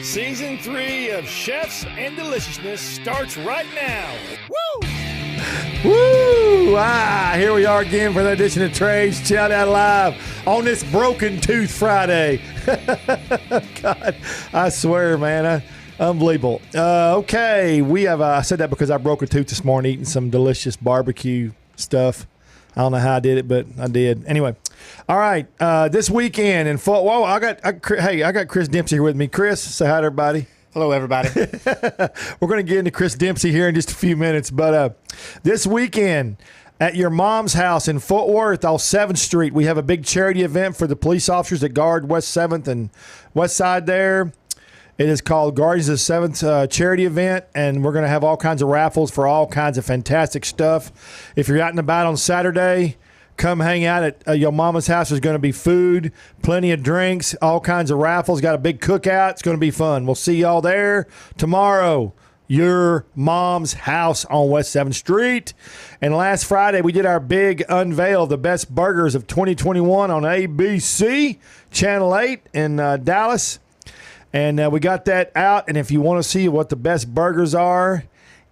Season 3 of Chefs and Deliciousness starts right now. Woo! Woo! Here we are again for the edition of Trey's Chapman Live on this Broken Tooth Friday. God, I swear, man. Unbelievable. Okay, we have, I said that because I broke a tooth this morning eating some delicious barbecue stuff. I don't know how I did it, but I did. Anyway, all right. This weekend in Whoa, I got Chris Dempsey here with me. Chris, say hi to everybody. Hello, everybody. We're going to get into Chris Dempsey here in just a few minutes, but this weekend at your mom's house in Fort Worth off 7th Street, we have a big charity event for the police officers that guard West 7th and West Side there. It is called Guardians of the 7th charity event, and we're going to have all kinds of raffles for all kinds of fantastic stuff. If you're out and about on Saturday, come hang out at your mama's house. There's going to be food, plenty of drinks, all kinds of raffles. Got a big cookout. It's going to be fun. We'll see y'all there tomorrow. Your mom's house on West 7th Street. And last Friday, we did our big unveil of the best burgers of 2021 on ABC, Channel 8 in Dallas. And we got that out. And if you want to see what the best burgers are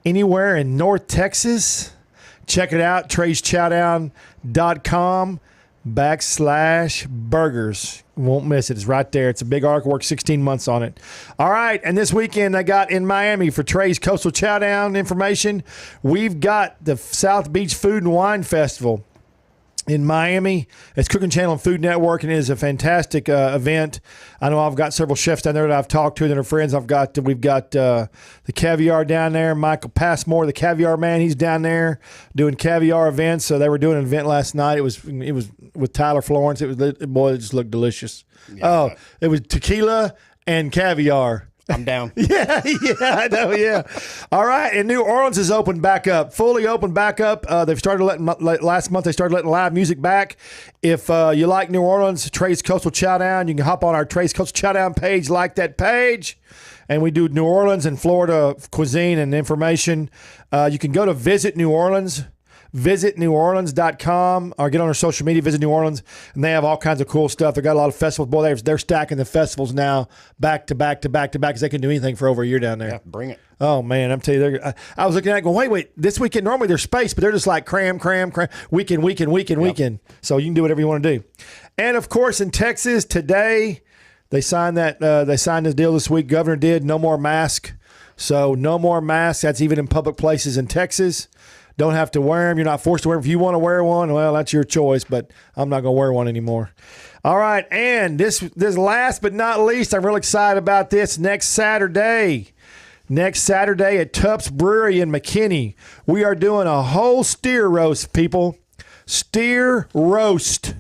anywhere in North Texas, check it out, TreysChowdown.com/burgers. You won't miss it. It's right there. It's a big article. Worked 16 months on it. All right. And this weekend I got in Miami for Trey's Coastal Chowdown information. We've got the South Beach Food and Wine Festival in Miami. It's Cooking Channel and Food Network, and it is a fantastic event. I know I've got several chefs down there that I've talked to that are friends. We've got the Caviar down there. Michael Passmore, the Caviar man, he's down there doing caviar events. So they were doing an event last night. It was with Tyler Florence. It just looked delicious. Yeah, it was tequila and caviar. I'm down. Yeah, I know, yeah. All right, and New Orleans is opened back up, fully opened back up. They've started last month they started letting live music back. If you like New Orleans, Trey's Coastal Chowdown, you can hop on our Trey's Coastal Chowdown page, like that page. And we do New Orleans and Florida cuisine and information. You can go to Visit New Orleans. VisitNewOrleans.com or get on our social media, Visit New Orleans, and they have all kinds of cool stuff. They got a lot of festivals. Boy, they're stacking the festivals now back to back to back to back because they can do anything for over a year down there. Yeah, bring it. Oh, man, I'm telling you, I was looking at it going, wait, this weekend, normally there's space, but they're just like cram, weekend. So you can do whatever you want to do. And, of course, in Texas today, they signed this deal this week. Governor did, no more mask. So no more masks. That's even in public places in Texas. Don't have to wear them. You're not forced to wear them. If you want to wear one, well, that's your choice, but I'm not going to wear one anymore. All right, and this last but not least, I'm really excited about this. Next Saturday at Tupp's Brewery in McKinney, we are doing a whole steer roast, people. Steer roast.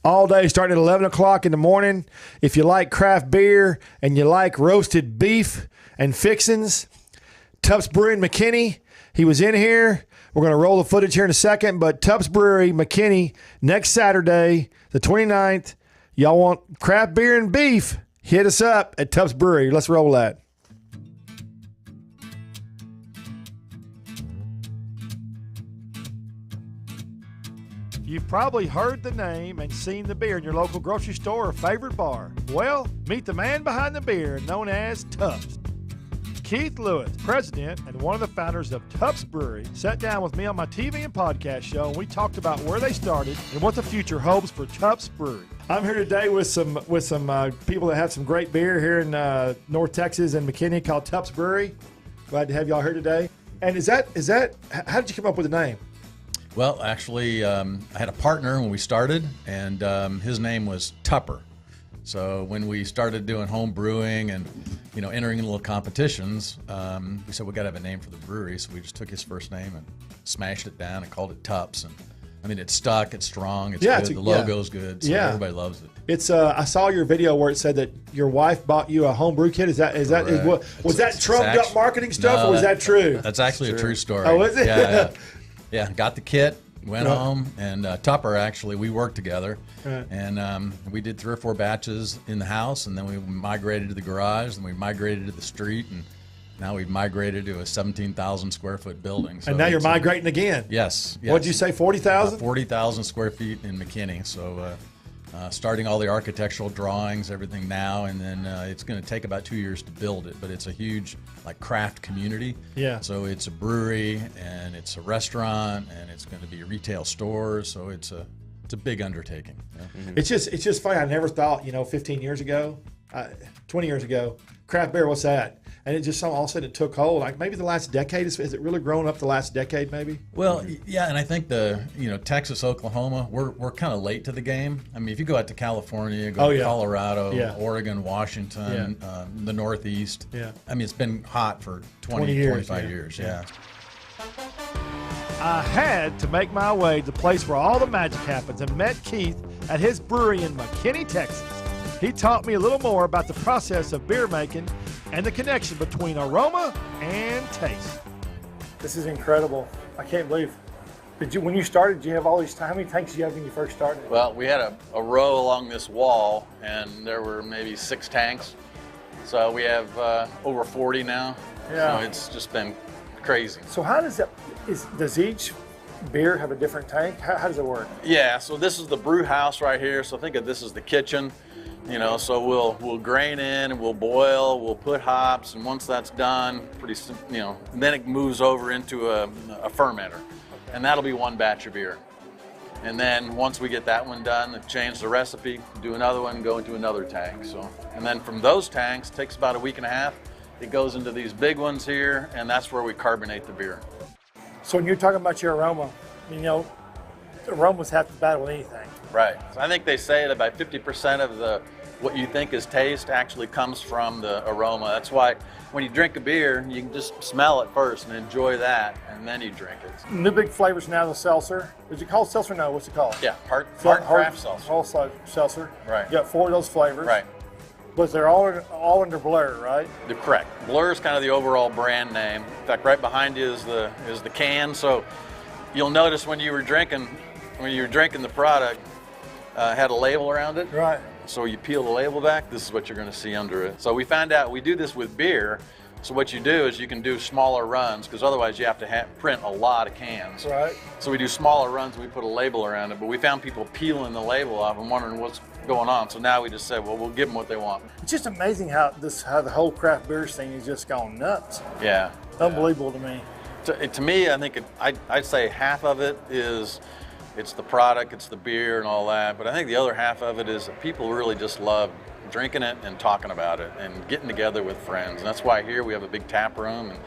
All day, starting at 11 o'clock in the morning. If you like craft beer and you like roasted beef and fixins, Tupp's Brewery in McKinney, he was in here. We're going to roll the footage here in a second, but Tupp's Brewery, McKinney, next Saturday, the 29th. Y'all want craft beer and beef? Hit us up at Tupp's Brewery. Let's roll that. You've probably heard the name and seen the beer in your local grocery store or favorite bar. Well, meet the man behind the beer, known as Tupp's. Keith Lewis, president and one of the founders of Tupp's Brewery, sat down with me on my TV and podcast show, and we talked about where they started and what the future holds for Tupp's Brewery. I'm here today with some people that have some great beer here in North Texas and McKinney called Tupp's Brewery. Glad to have y'all here today. And is that how did you come up with the name? Well, actually, I had a partner when we started, and his name was Tupper. So when we started doing home brewing and entering little competitions, we said we got to have a name for the brewery. So we just took his first name and smashed it down and called it Tupp's. And I mean, it's stuck, it's strong, it's good. The logo's good, so everybody loves it. It's I saw your video where it said that your wife bought you a home brew kit. Was that trumped up marketing stuff, or was that true? That's actually a true story. Oh, is it? Yeah. Got the kit. Went home, and Tupper, actually, we worked together, and we did 3 or 4 batches in the house, and then we migrated to the garage, and we migrated to the street, and now we've migrated to a 17,000 square foot building. So and now you're migrating again? Yes. What'd you say, 40,000? 40,000 square feet in McKinney, so starting all the architectural drawings, everything now, and then it's going to take about 2 years to build it. But it's a huge craft community. Yeah. So it's a brewery and it's a restaurant and it's going to be retail stores. So it's a big undertaking. Yeah. Mm-hmm. It's just funny. I never thought 15 years ago, 20 years ago, craft beer. What's that? And it just all of a sudden it took hold. Maybe the last decade has it really grown up the last decade? Maybe. Well, yeah, and I think Texas, Oklahoma, we're kind of late to the game. I mean, if you go out to California, go to Colorado, Oregon, Washington, the Northeast. Yeah. I mean, it's been hot for 20 years, 25 years. Yeah. I had to make my way to the place where all the magic happens and met Keith at his brewery in McKinney, Texas. He taught me a little more about the process of beer making and the connection between aroma and taste. This is incredible. I can't believe. When you started, did you have all these, how many tanks did you have when you first started? Well, we had a row along this wall, and there were maybe 6 tanks. So we have over 40 now. Yeah. So it's just been crazy. So how does that, does each beer have a different tank? How does it work? Yeah, so this is the brew house right here. So think of this as the kitchen. So we'll grain in and we'll boil, we'll put hops, and once that's done, then it moves over into a fermenter, and that'll be one batch of beer. And then once we get that one done, change the recipe, do another one, go into another tank. And then from those tanks, it takes about a week and a half. It goes into these big ones here, and that's where we carbonate the beer. So when you're talking about your aroma, aromas have to battle anything. Right. So I think they say that about 50% of what you think is taste actually comes from the aroma. That's why when you drink a beer, you can just smell it first and enjoy that, and then you drink it. New big flavors now, the seltzer. Is it called seltzer? No, what's it called? Yeah, hard craft seltzer. All seltzer. Right. You got 4 of those flavors. Right. But they're all under Blur, right? They're correct. Blur is kind of the overall brand name. In fact, right behind you is the can. So you'll notice when you were drinking the product, had a label around it. Right. So you peel the label back, this is what you're going to see under it. So we found out we do this with beer. So what you do is you can do smaller runs, because otherwise you have to print a lot of cans. Right. So we do smaller runs, we put a label around it, but we found people peeling the label off and wondering what's going on. So now we just said, well, we'll give them what they want. It's just amazing how the whole craft beer scene has just gone nuts. Yeah. Unbelievable to me. To me, I think I'd say half of it is it's the product, it's the beer and all that, but I think the other half of it is that people really just love drinking it and talking about it and getting together with friends. And that's why here we have a big tap room, and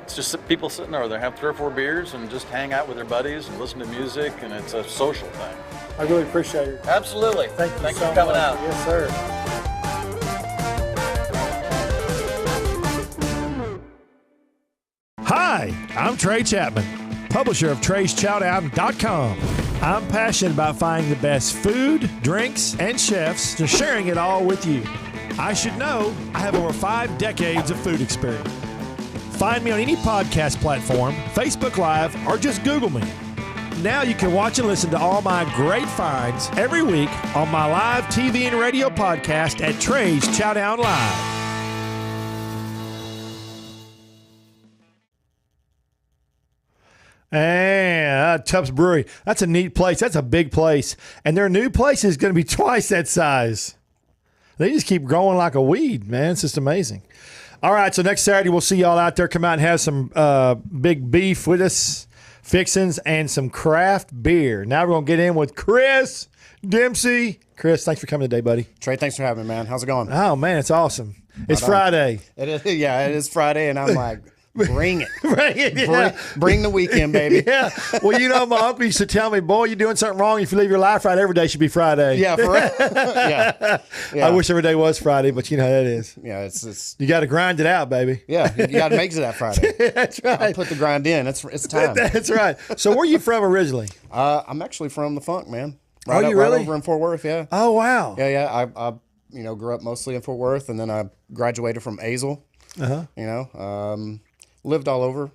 it's just people sitting there, they have 3 or 4 beers and just hang out with their buddies and listen to music, and it's a social thing. I really appreciate it. Absolutely. Thank you Thanks so for coming much. out. Yes, sir. Hi, I'm Trey Chapman, publisher of Trey'sChowdown.com. I'm passionate about finding the best food, drinks, and chefs and sharing it all with you. I should know I have over 5 decades of food experience. Find me on any podcast platform, Facebook Live, or just Google me. Now you can watch and listen to all my great finds every week on my live TV and radio podcast at Trey's Chowdown Live. And Tubbs Brewery. That's a neat place. That's a big place. And their new place is going to be twice that size. They just keep growing like a weed, man. It's just amazing. All right, so next Saturday we'll see y'all out there. Come out and have some big beef with us, fixins, and some craft beer. Now we're going to get in with Chris Dempsey. Chris, thanks for coming today, buddy. Trey, thanks for having me, man. How's it going? Oh, man, it's awesome. It's Friday. It is, yeah, it is Friday, and I'm like, bring it. Bring it, yeah. Bring the weekend, baby. Yeah. Well, my uncle used to tell me, boy, you're doing something wrong. If you live your life right, every day should be Friday. Yeah, for real. Yeah. I wish every day was Friday, but you know how that is. Yeah, it's you got to grind it out, baby. Yeah, you got to make it that Friday. That's right. I'll put the grind in. It's time. That's right. So where are you from originally? I'm actually from the Funk, man. You really? Right over in Fort Worth, yeah. Oh, wow. Yeah. I grew up mostly in Fort Worth, and then I graduated from Azle. Lived all over,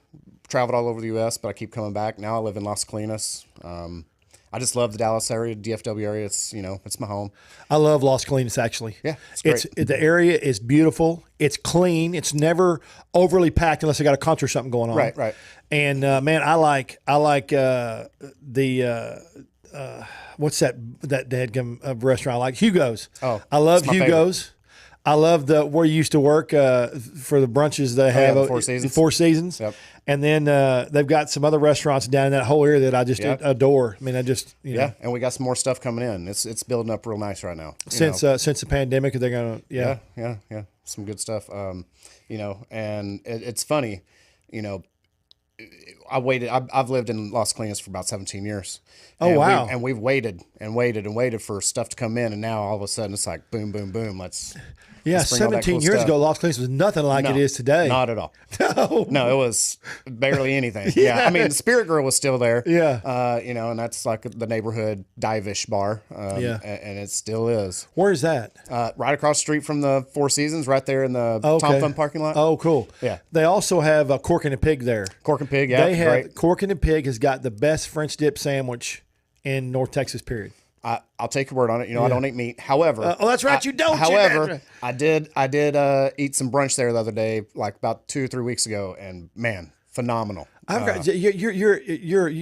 traveled all over the U.S., but I keep coming back. Now I live in Las Colinas. I just love the Dallas area, DFW area. It's it's my home. I love Las Colinas, actually. Yeah, it's great. The area is beautiful. It's clean. It's never overly packed unless I got a concert or something going on. Right. And man, I like the what's that dadgum restaurant like Hugo's. Oh, I love it's my Hugo's. I love where you used to work for the brunches they have. the Four Seasons. Four Seasons. Yep. And then they've got some other restaurants down in that whole area that I just adore. I mean, I just Yeah, and we got some more stuff coming in. It's building up real nice right now. Since the pandemic, they're gonna yeah, some good stuff. And it's funny, I've lived in Las Colinas for about 17 years. Oh, and wow. We've waited and waited and waited for stuff to come in, and now all of a sudden it's like boom, boom, boom. Let's bring all that 17 cool years stuff. ago, Las Colinas was nothing like it is today. Not at all. No, it was barely anything. Yeah. I mean, the Spirit Girl was still there. Yeah. And that's like the neighborhood dive-ish bar. And it still is. Where's that? Right across the street from the Four Seasons, right there in the Tom Fun parking lot. Oh, cool. Yeah. They also have Cork and a Pig there. Cork and Pig, yeah. They have great. Cork and a Pig has got the best French dip sandwich in North Texas, period. I'll take your word on it. I don't eat meat. However, that's right, you don't. However, I did eat some brunch there the other day, like about 2 or 3 weeks ago, and man, phenomenal. You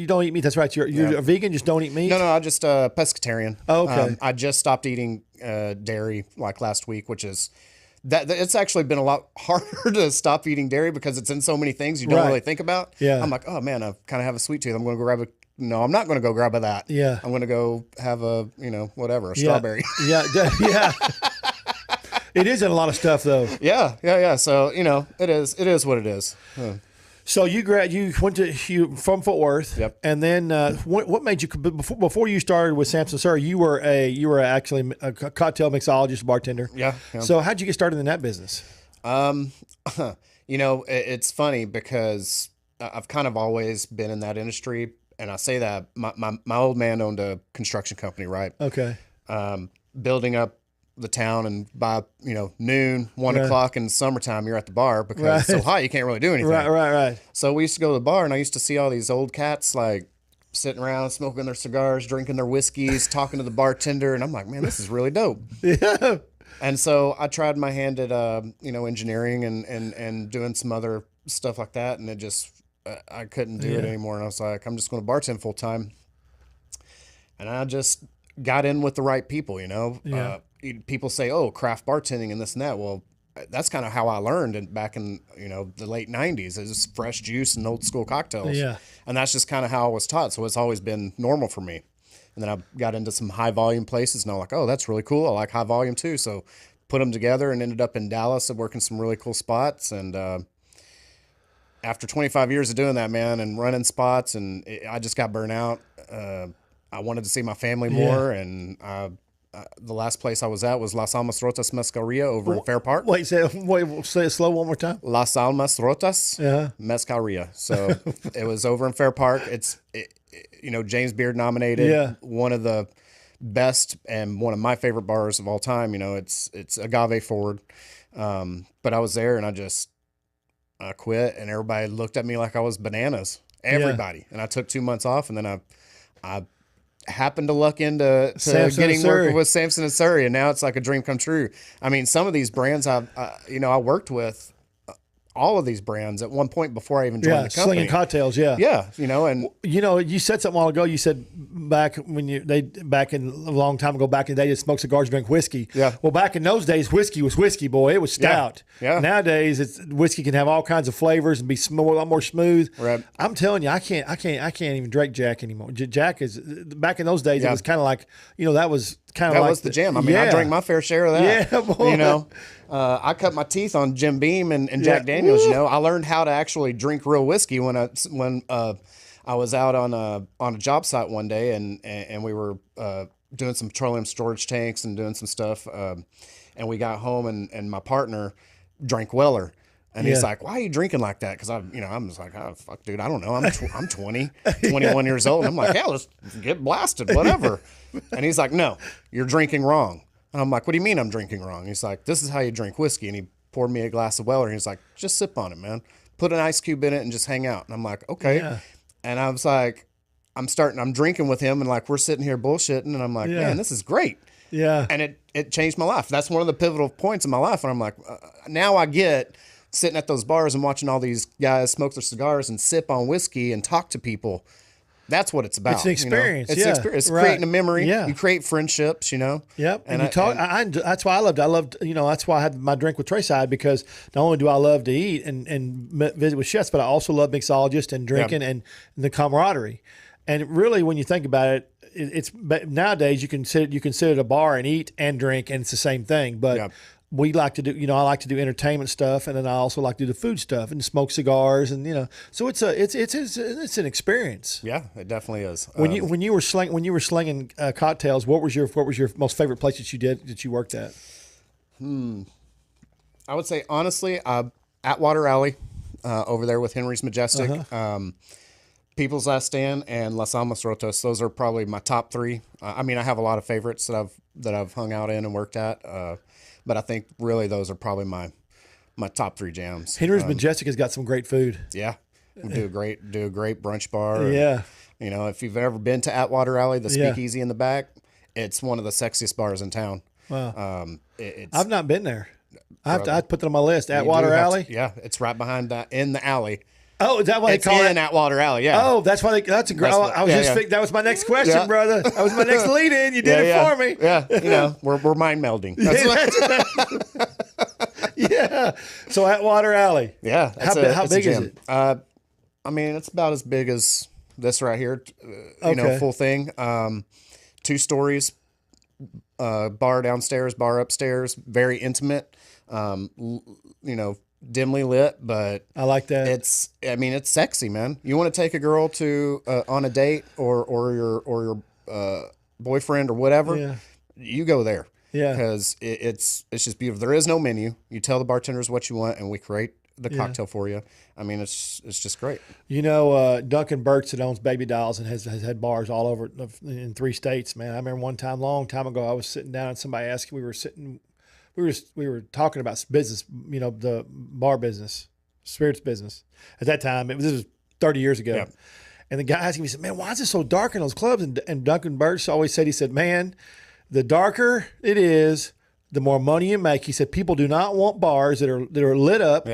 don't eat meat. That's right. You're a vegan. Just don't eat meat. No, I just pescatarian. Oh, okay. I just stopped eating dairy like last week, which is that it's actually been a lot harder to stop eating dairy because it's in so many things you don't really think about. Yeah. I'm like, oh man, I kind of have a sweet tooth. I'm going to go grab a. No, I'm not going to go grab that. Yeah. I'm going to go have a a strawberry. Yeah. It is in a lot of stuff though. Yeah. So it is what it is. So you went from Fort Worth. Yep. And then what made you before you started with Samson Surrey? You were actually a cocktail mixologist, bartender. Yeah. So how'd you get started in that business? It's funny because I've kind of always been in that industry, and I say that my old man owned a construction company, right? Okay. Building up the town, and by noon, 1 o'clock in the summertime, you're at the bar because it's so hot you can't really do anything. Right. So we used to go to the bar, and I used to see all these old cats like sitting around smoking their cigars, drinking their whiskeys, talking to the bartender, and I'm like, man, this is really dope. Yeah. And so I tried my hand at engineering and doing some other stuff like that, and it just I couldn't do it anymore. And I was like, I'm just going to bartend full time. And I just got in with the right people. People say, oh, craft bartending and this and that. Well, that's kind of how I learned back in the late 90s. It was fresh juice and old school cocktails. Yeah. And that's just kind of how I was taught. So it's always been normal for me. And then I got into some high volume places, and I'm like, oh, that's really cool. I like high volume too. So put them together and ended up in Dallas and working some really cool spots. And after 25 years of doing that, man, and running spots, and I just got burnt out. I wanted to see my family more, and the last place I was at was Las Almas Rotas Mezcaleria over in Fair Park. Say it slow one more time. Las Almas Rotas Mezcaleria. So it was over in Fair Park. It's James Beard nominated, one of the best and one of my favorite bars of all time. It's agave forward. But I was there, and I quit, and everybody looked at me like I was bananas. Everybody. And I took 2 months off, and then I happened to luck into getting working with Samson and Surrey, and now it's like a dream come true. I mean, some of these brands I worked with. All of these brands at one point before I even joined the company. Slinging cocktails, and you said something a while ago. You said back in a long time ago, back in the day, you smoked cigars, drink whiskey. Yeah. Well, back in those days, whiskey was whiskey, boy. It was stout. Yeah. Nowadays, whiskey can have all kinds of flavors and be a lot more smooth. Right. I'm telling you, I can't even drink Jack anymore. Jack is back in those days. It was kind of like that was kind of like the jam. I mean, I drank my fair share of that. Yeah, boy. I cut my teeth on Jim Beam and Jack Daniels. I learned how to actually drink real whiskey when I was out on a job site one day, and we were doing some petroleum storage tanks and doing some stuff. And we got home, and my partner drank Weller. And he's like, why are you drinking like that? Because I'm just like, oh, fuck, dude, I don't know. I'm 20, 21 years old. And I'm like, yeah, let's get blasted, whatever. And he's like, no, you're drinking wrong. And I'm like, what do you mean I'm drinking wrong? He's like, this is how you drink whiskey. And he poured me a glass of Weller. And he's like, just sip on it, man. Put an ice cube in it and just hang out. And I'm like, okay. Yeah. And I was like, I'm drinking with him, and like we're sitting here bullshitting. And I'm like, man, this is great. Yeah. And it changed my life. That's one of the pivotal points in my life. And I'm like, now I get sitting at those bars and watching all these guys smoke their cigars and sip on whiskey and talk to people. That's what it's about. It's an experience. You know? It's Right. creating a memory. Yeah. You create friendships, you know. Yep. And you talk. That's why I loved. That's why I had my drink with Trey side, because not only do I love to eat and visit with chefs, but I also love mixologists and drinking and the camaraderie. And really, when you think about it, it's nowadays you can sit at a bar and eat and drink, and it's the same thing. But we like to do, I like to do entertainment stuff, and then I also like to do the food stuff and smoke cigars, and so it's an experience. Yeah, it definitely is. When you were slinging cocktails, what was your most favorite place that you worked at? I would say honestly, Atwater Alley, over there with Henry's Majestic, People's Last Stand, and Las Almas Rotos. Those are probably my top three. I mean, I have a lot of favorites that I've hung out in and worked at, but I think really those are probably my top three jams. Henry's Majestic has got some great food. Yeah, we do a great brunch bar. Yeah. And, if you've ever been to Atwater Alley, the speakeasy in the back, it's one of the sexiest bars in town. Wow. I've not been there. I'd put that on my list. You Atwater do have Alley. it's right behind that in the alley. Oh, is that why they It's call in it? Atwater Alley. Yeah. Oh, that's why that's a great. That was my next question, Yeah. brother. That was my next lead in. You did it for me. Yeah. We're mind melding. That's Yeah. So Atwater Alley. Yeah. How big is it? I mean, it's about as big as this right here. Full thing. 2 stories. Bar downstairs, bar upstairs. Very intimate. Dimly lit, but I like that. It's sexy, man. You want to take a girl to on a date or your boyfriend or whatever, you go there. Yeah, because it's just beautiful. There is no menu. You tell the bartenders what you want, and we create the cocktail for you. I mean, it's just great. Duncan Burks, that owns Baby Dolls and has had bars all over in 3 states. Man, I remember one time, long time ago, I was sitting down and somebody asked. We were talking about business, the bar business, spirits business. At that time, this was 30 years ago. Yeah. And the guy asked me, he said, "Man, why is it so dark in those clubs?" And Duncan Burks always said, he said, "Man, the darker it is, the more money you make." He said, "People do not want bars that are lit up,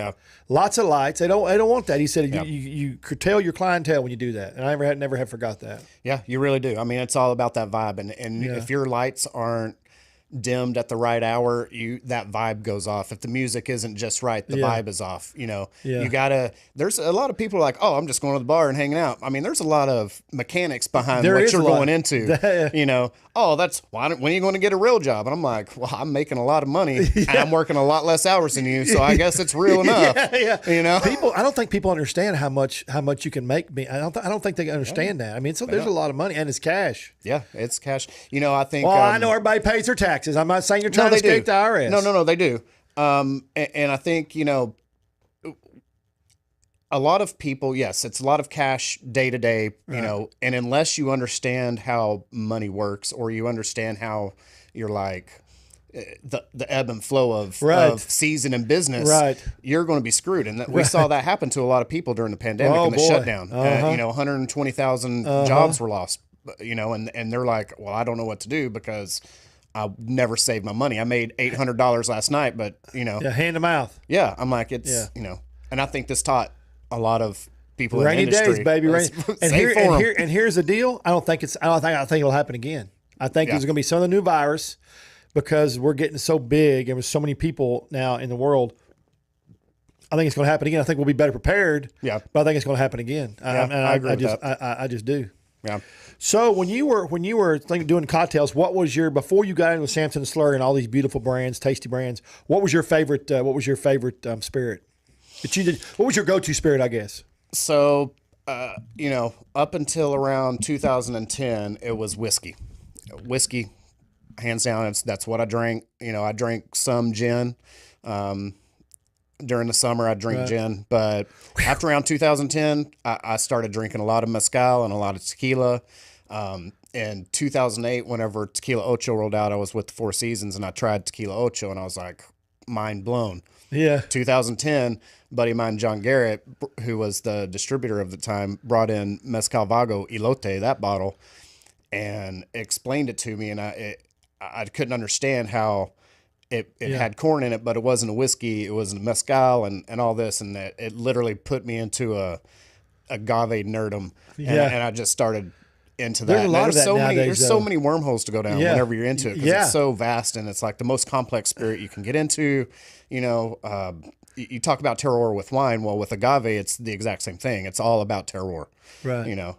lots of lights. They don't want that." He said, "You curtail your clientele when you do that." And I never have forgot that. Yeah, you really do. I mean, it's all about that vibe, and if your lights aren't dimmed at the right hour, that vibe goes off. If the music isn't just right, the vibe is off. You gotta. There's a lot of people like, "Oh, I'm just going to the bar and hanging out." I mean, there's a lot of mechanics behind what you're going into. Oh, when are you going to get a real job? And I'm like, well, I'm making a lot of money and I'm working a lot less hours than you, so I guess it's real enough. People, I don't think people understand how much you can make. I don't think they understand that. I mean, there's a lot of money, and it's cash. Yeah, it's cash. I think. Well, I know everybody pays their taxes. I'm not saying you're trying to escape the IRS. No, they do. And I think, a lot of people, yes, it's a lot of cash day to day, and unless you understand how money works, or you understand how you're like the ebb and flow of season and business, you're going to be screwed. And we saw that happen to a lot of people during the pandemic and the shutdown. 120,000 jobs were lost, and they're like, well, I don't know what to do because I never saved my money. I made $800 last night, but hand to mouth. Yeah, I'm like, and I think this taught a lot of people rainy in the industry. Days, baby. Rainy. And here's the deal. I think it'll happen again. I think there's going to be some of the new virus, because we're getting so big and with so many people now in the world. I think it's going to happen again. I think we'll be better prepared. Yeah, but I think it's going to happen again. I agree with that. I just do. Yeah. So when you were doing cocktails, what was before you got into Samson Surrey and all these beautiful brands, tasty brands? What was your favorite? Spirit that you did? What was your go-to spirit, I guess? So, up until around 2010, it was whiskey. Whiskey, hands down. That's what I drank. I drank some gin. During the summer, I drink gin, but after around 2010, I started drinking a lot of mezcal and a lot of tequila. In 2008, whenever Tequila Ocho rolled out, I was with the Four Seasons and I tried Tequila Ocho and I was like, mind blown. Yeah. 2010, buddy of mine, John Garrett, who was the distributor of the time, brought in Mezcal Vago Elote, that bottle, and explained it to me, and I couldn't understand how it had corn in it, but it wasn't a whiskey, it was a mezcal and all this, and that it literally put me into agave nerdum, Yeah. and I just started into There's that. a lot And of that nowadays, There's so though. many wormholes to go down Yeah. whenever you're into it because Yeah. it's so vast and it's like the most complex spirit you can get into. You know, you talk about terroir with wine. Well, with agave, it's the exact same thing. It's all about terroir. Right. You know,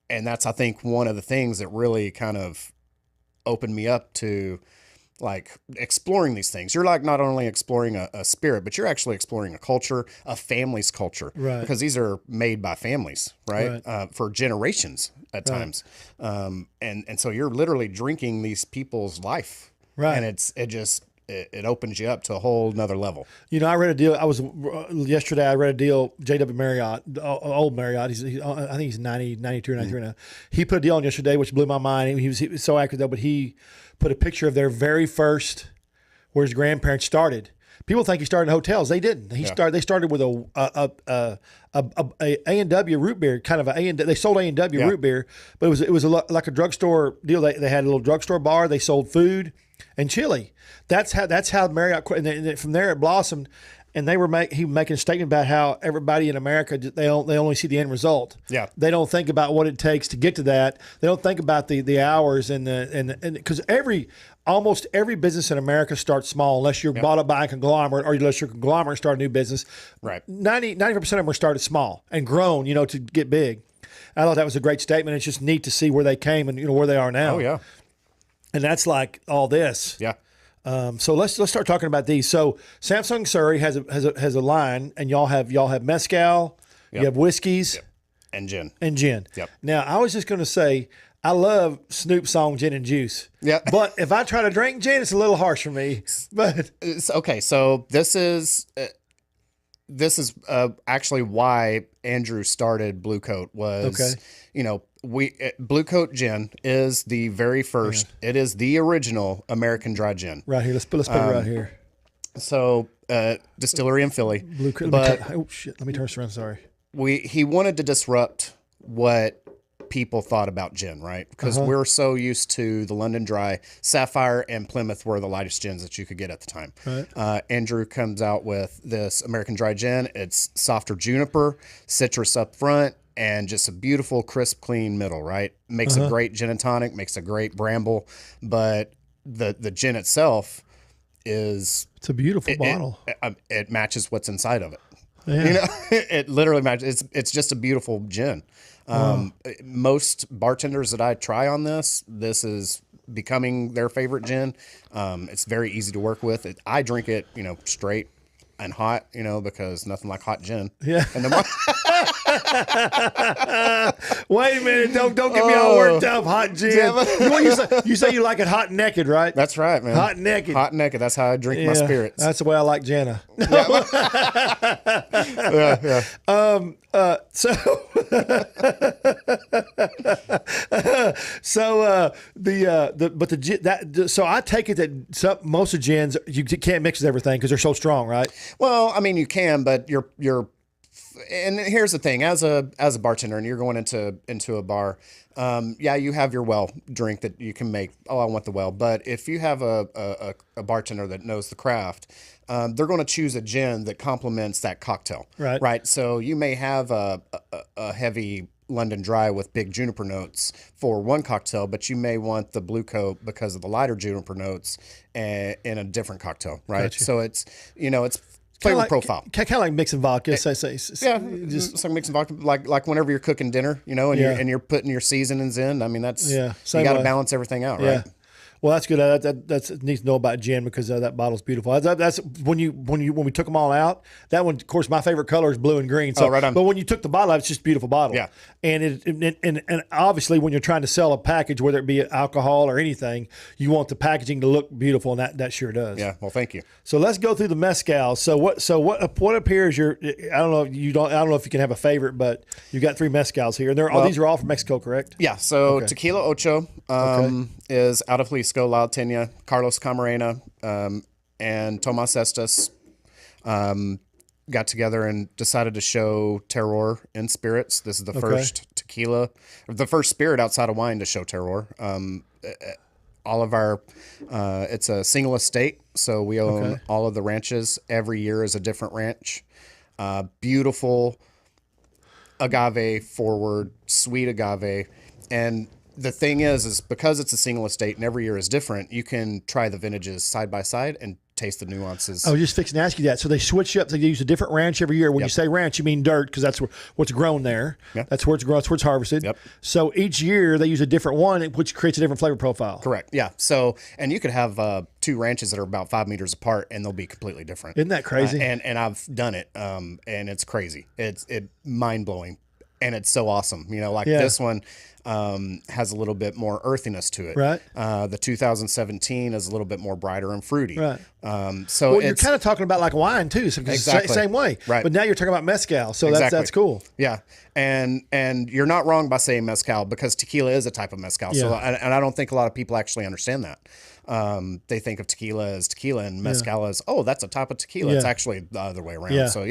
and that's, I think, one of the things that really kind of opened me up to like exploring these things. You're like not only exploring a spirit, but you're actually exploring a culture, a family's culture, Right. because these are made by families, right? Right. For generations at times. And so you're literally drinking these people's life. Right. And it opens you up to a whole nother level. You know, I read a deal. Yesterday, I read a deal, J.W. Marriott, old Marriott. I think he's 90, 92 or 93 now. He put a deal on yesterday, which blew my mind. He was so accurate, though, but he put a picture of their very first, where his grandparents started. People think he started in hotels. They didn't. They started with a A&W root beer, kind of they sold A&W root beer, but it was like a drugstore deal. They had a little drugstore bar. They sold food and chili. That's how Marriott, and then from there it blossomed. And he was making a statement about how everybody in America, they only see the end result. Yeah. They don't think about what it takes to get to that. They don't think about the hours and because almost every business in America starts small unless you're bought up by a conglomerate or unless your conglomerate start a new business. Right. 90% of them are started small and grown, to get big. I thought that was a great statement. It's just neat to see where they came and where they are now. Oh yeah. And that's like all this. Yeah. So let's start talking about these. So Samson Surrey has a line, and y'all have mezcal, you have whiskeys, And gin. and gin. Yep. Now I was just going to say I love Snoop's song "Gin and Juice." Yeah. But if I try to drink gin, it's a little harsh for me. But Okay, so this is actually why Andrew started Blue Coat was, Okay. Blue Coat Gin is the very first. It is the original American dry gin. right here, let's put it right here. So distillery in Philly. Blue. Oh shit! Let me turn this around. Sorry. He wanted to disrupt what people thought about gin, right? Because we're so used to the London Dry. Sapphire and Plymouth were the lightest gins that you could get at the time. Right. Andrew comes out with this American Dry Gin. It's softer juniper, citrus up front, and just a beautiful, crisp, clean middle, right? Makes a great gin and tonic, makes a great bramble, but the gin itself is... It's a beautiful bottle. It matches what's inside of it. Yeah. It literally matches. It's just a beautiful gin. Most bartenders that I try on this is becoming their favorite gin. It's very easy to work with. I drink it, straight and hot, because nothing like hot gin. Yeah. And the Wait a minute! Don't get me all worked up. Hot gin. You say you like it hot and naked, right? That's right, man. Hot and naked. Hot and naked. That's how I drink my spirits. That's the way I like Jenna. So I take it that most of gins you can't mix with everything because they're so strong, right? Well, I mean, you can, but you're. And here's the thing: as a bartender, and you're going into a bar, you have your well drink that you can make. Oh, I want the well. But if you have a bartender that knows the craft, they're going to choose a gin that complements that cocktail. Right. Right. So you may have a heavy London Dry with big juniper notes for one cocktail, but you may want the Blue Coat because of the lighter juniper notes in a different cocktail. Right. Gotcha. So it's flavor profile. Kind of like mixing vodka. Just Some mixing vodka, like whenever you're cooking dinner, and you're putting your seasonings in. I mean, that's you got to balance everything out, right? Well, that's good. That's neat to know about gin because that bottle's beautiful. That's when we took them all out. That one, of course, my favorite color is blue and green. So, right on. But when you took the bottle out, it's just a beautiful bottle. Yeah. And obviously, when you're trying to sell a package, whether it be alcohol or anything, you want the packaging to look beautiful, and that sure does. Yeah. Well, thank you. So let's go through the mezcal. So what appears your? I don't know if you can have a favorite, but you got 3 mezcals here, and these are all from Mexico, correct? Yeah. So Tequila Ocho is out of Jalisco, La Alteña, Carlos Camarena, and Tomas Estes got together and decided to show terroir in spirits. This is the first tequila, or the first spirit outside of wine to show terroir. All of our, it's a single estate, so we own all of the ranches. Every year is a different ranch. Beautiful agave forward, sweet agave. And the thing is because it's a single estate and every year is different, you can try the vintages side by side and taste the nuances. I was just fixing to ask you that. So they switch up. They use a different ranch every year. When you say ranch, you mean dirt because that's what's grown there. Yep. That's where it's grown. That's where it's harvested. Yep. So each year they use a different one, which creates a different flavor profile. Correct. Yeah. So, and you could have 2 ranches that are about 5 meters apart, and they'll be completely different. Isn't that crazy? And I've done it, and it's crazy. It's mind blowing, and it's so awesome. This one has a little bit more earthiness to it. Right. The 2017 is a little bit more brighter and fruity. Right. So you're kind of talking about like wine too, so Exactly. same way. Right. But now you're talking about mezcal, so Exactly. that's cool. Yeah, and you're not wrong by saying mezcal because tequila is a type of mezcal. So, Yeah. and I don't think a lot of people actually understand that. They think of tequila as tequila and mezcal as, that's a type of tequila. It's Yeah. actually the other way around. Yeah. So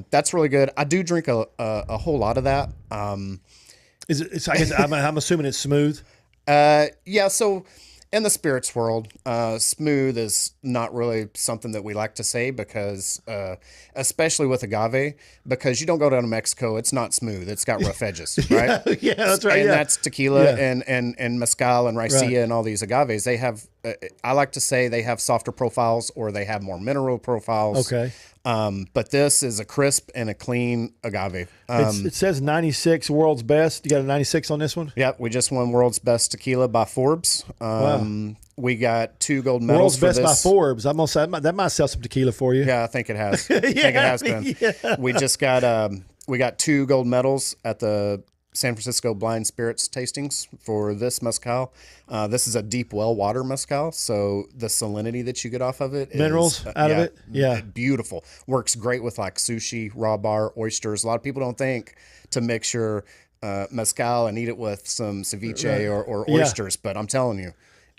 that's really good. I do drink a whole lot of that. Is it? I guess I'm assuming it's smooth. So in the spirits world, smooth is not really something that we like to say because, especially with agave, because you don't go down to Mexico, it's not smooth. It's got rough edges, right? Yeah, that's right. And yeah. that's tequila Yeah. and mezcal and raicilla Right. and all these agaves. They have, I like to say they have softer profiles or they have more mineral profiles. Okay. But this is a crisp and a clean agave. It says 96 world's best. You got a 96 on this one? Yep, we just won World's Best Tequila by Forbes. We got 2 gold medals World's for best this. by Forbes. I'm gonna say that might sell some tequila for you. Yeah, I think it has. I think it has been. Yeah. We just got we got 2 gold medals at the San Francisco Blind Spirits tastings for this mezcal. This is a deep well water mezcal, so the salinity that you get off of it, Minerals out of it? Yeah. beautiful. Works great with like sushi, raw bar, oysters. A lot of people don't think to mix your mezcal and eat it with some ceviche or Yeah. oysters, but I'm telling you,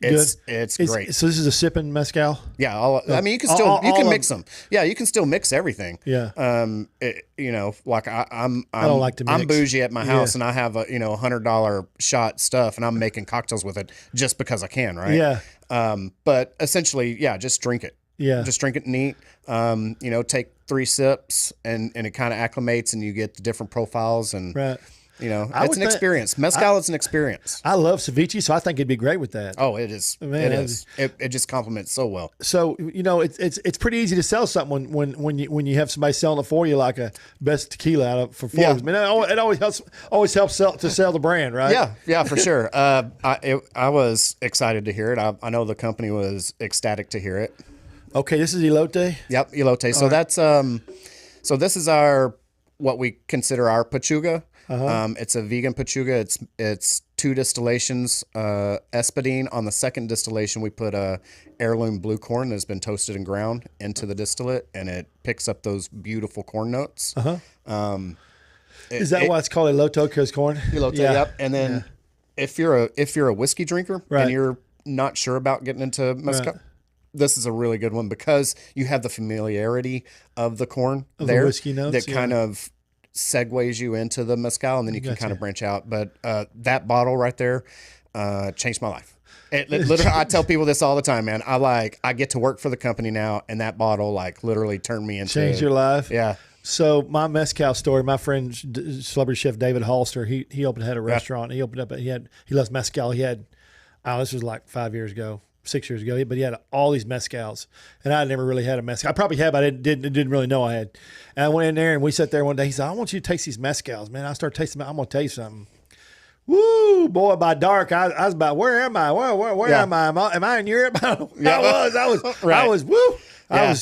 it's great. So this is a sipping mezcal. Yeah, I mean, you can still all of mix them. Yeah, you can still mix everything. Yeah. Like I'm don't like to I'm mix. bougie at my house, and I have a $100 shot stuff, and I'm making cocktails with it just because I can, right? Yeah. But essentially, just drink it. Yeah. Just drink it neat. Take 3 sips, and it kind of acclimates, and you get the different profiles, and Right. it's would an think- experience. Mezcal is an experience. I love ceviche, so I think it'd be great with that. Oh, it is. Man, it is. It just complements so well. So it's pretty easy to sell something when you have somebody selling it for you like a best tequila out of for Forbes. Yeah. I mean, it always helps to sell the brand, right? Yeah, for sure. I was excited to hear it. I know the company was ecstatic to hear it. Okay, this is elote. Yep, elote. So that's so this is what we consider our pachuga. It's a vegan pachuga. It's 2 distillations. Espadine on the second distillation, we put heirloom blue corn that's been toasted and ground into the distillate, and it picks up those beautiful corn notes. Is that why it's called elote? Because corn. Elote, yep. And then if you're a whiskey drinker Right. and you're not sure about getting into mezcal, this is a really good one because you have the familiarity of the corn Of there the whiskey notes, that kind of segues you into the mezcal, and then you can kind of branch out. But that bottle right there changed my life. It literally, I tell people this all the time, man. I get to work for the company now, and that bottle literally turned me into Changed your life. Yeah. So my mezcal story, my friend, celebrity chef David Holster, he had a restaurant. He opened up. He loves mezcal. This was like 5 years ago, 6 years ago. But he had all these mezcals, and I never really had a mezcal. I probably had, but I didn't really know I had. And I went in there and we sat there one day. He said, "I want you to taste these mezcals, man." I started tasting them. I'm gonna tell you something. Woo, boy! By dark, I was about, where am I? Where am I? Am I in Europe? I was. Right. I was. Woo! Yeah.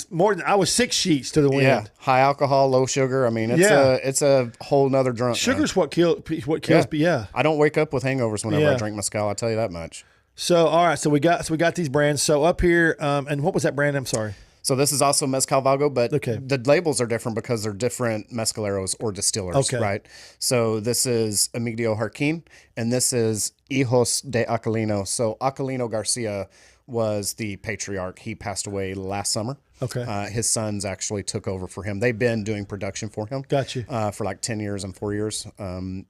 I was 6 sheets to the wind. Yeah, high alcohol, low sugar. I mean, it's a whole nother drunk. Sugar's what kills. Yeah. I don't wake up with hangovers whenever I drink mezcal. I'll tell you that much. So all right, so we got these brands. So up here, and what was that brand? I'm sorry. So this is also Mezcal Vago, but Okay. the labels are different because they're different mezcaleros or distillers, Okay. right? So this is Emigdio Jarquin, and this is Hijos de Aquilino. So Aquilino Garcia was the patriarch. He passed away last summer. Okay. His sons actually took over for him. They've been doing production for him. Got you. For like 10 years and 4 years. And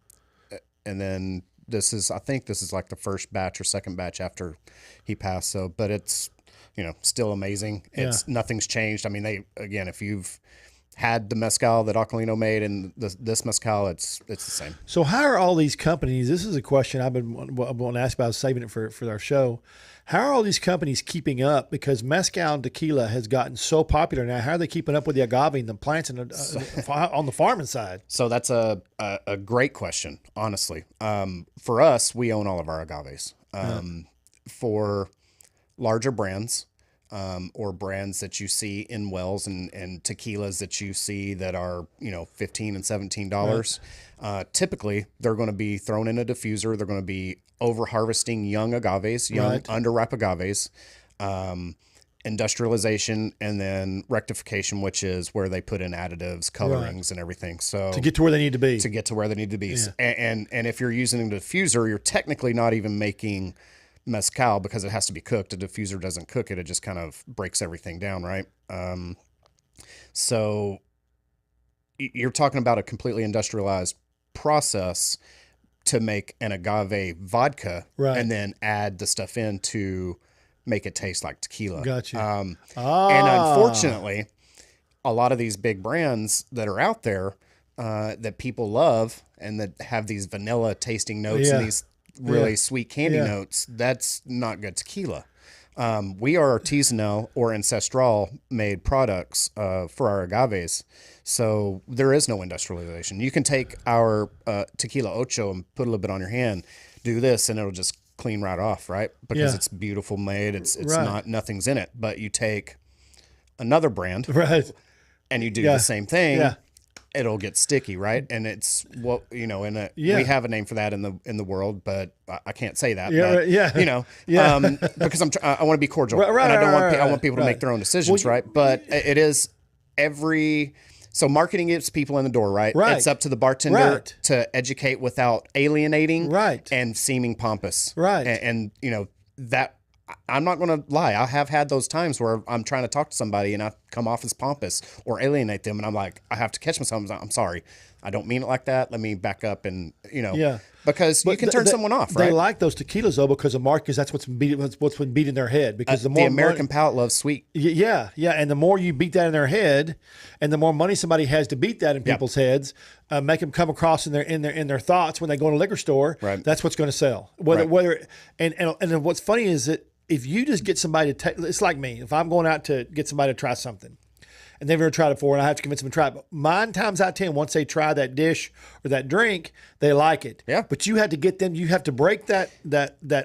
then I think this is like the first batch or second batch after he passed. So, but it's, still amazing. Nothing's changed. I mean, if you've had the mezcal that Aquilino made and this mezcal, it's the same. So how are all these companies? This is a question I've been wanting to ask about, saving it for our show. How are all these companies keeping up? Because mezcal and tequila has gotten so popular now. How are they keeping up with the agave and the plants and on the farming side? So that's a great question, honestly. For us, we own all of our agaves. For larger brands, or brands that you see in wells and tequilas that you see that are, $15 and $17. Right. Typically, they're going to be thrown in a diffuser. They're going to be over harvesting young agaves, young under ripe agaves, industrialization, and then rectification, which is where they put in additives, colorings, and everything. So to get to where they need to be. Yeah. And if you're using a diffuser, you're technically not even making mezcal because it has to be cooked. A diffuser doesn't cook it. It just kind of breaks everything down, right? So you're talking about a completely industrialized process to make an agave vodka and then add the stuff in to make it taste like tequila. Gotcha. And unfortunately, a lot of these big brands that are out there that people love and that have these vanilla tasting notes and these really sweet candy notes, that's not good tequila. We are artisanal or ancestral made products for our agaves. So there is no industrialization. You can take our tequila ocho and put a little bit on your hand, do this, and it'll just clean right off, right? Because it's beautiful made. It's not, nothing's in it. But you take another brand and you do the same thing. Yeah. It'll get sticky, right? And it's we have a name for that in the world, but I can't say that. Because I want to be cordial, and I want people to make their own decisions, right? But it is so marketing gets people in the door, right? It's up to the bartender to educate without alienating, and seeming pompous, right? And that. I'm not going to lie. I have had those times where I'm trying to talk to somebody and I come off as pompous or alienate them. And I'm like, I have to catch myself. I'm sorry. I don't mean it like that. Let me back up and, because you can turn someone off, right? They like those tequilas though, because of market, that's what's been beat in their head, because the American palate loves sweet. Yeah. And the more you beat that in their head and the more money somebody has to beat that in people's heads, make them come across in their thoughts when they go in a liquor store, that's what's going to sell. And what's funny is that if you just get somebody to take, it's like me, if I'm going out to get somebody to try something and they've never tried it before and I have to convince them to try it, but 9 times out of 10, once they try that dish or that drink, they like it. Yeah. But you have to get them, you have to break that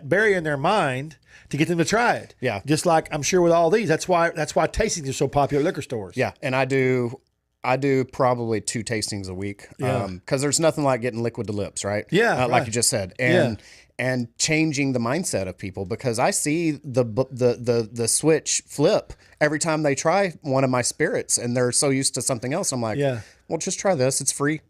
barrier in their mind to get them to try it. Yeah. Just like I'm sure with all these, that's why tastings are so popular at liquor stores. Yeah. And I do probably 2 tastings a week. Because there's nothing like getting liquid to lips, right? Yeah. Like you just said. And changing the mindset of people, because I see the switch flip every time they try one of my spirits and they're so used to something else. I'm like, well, just try this. It's free.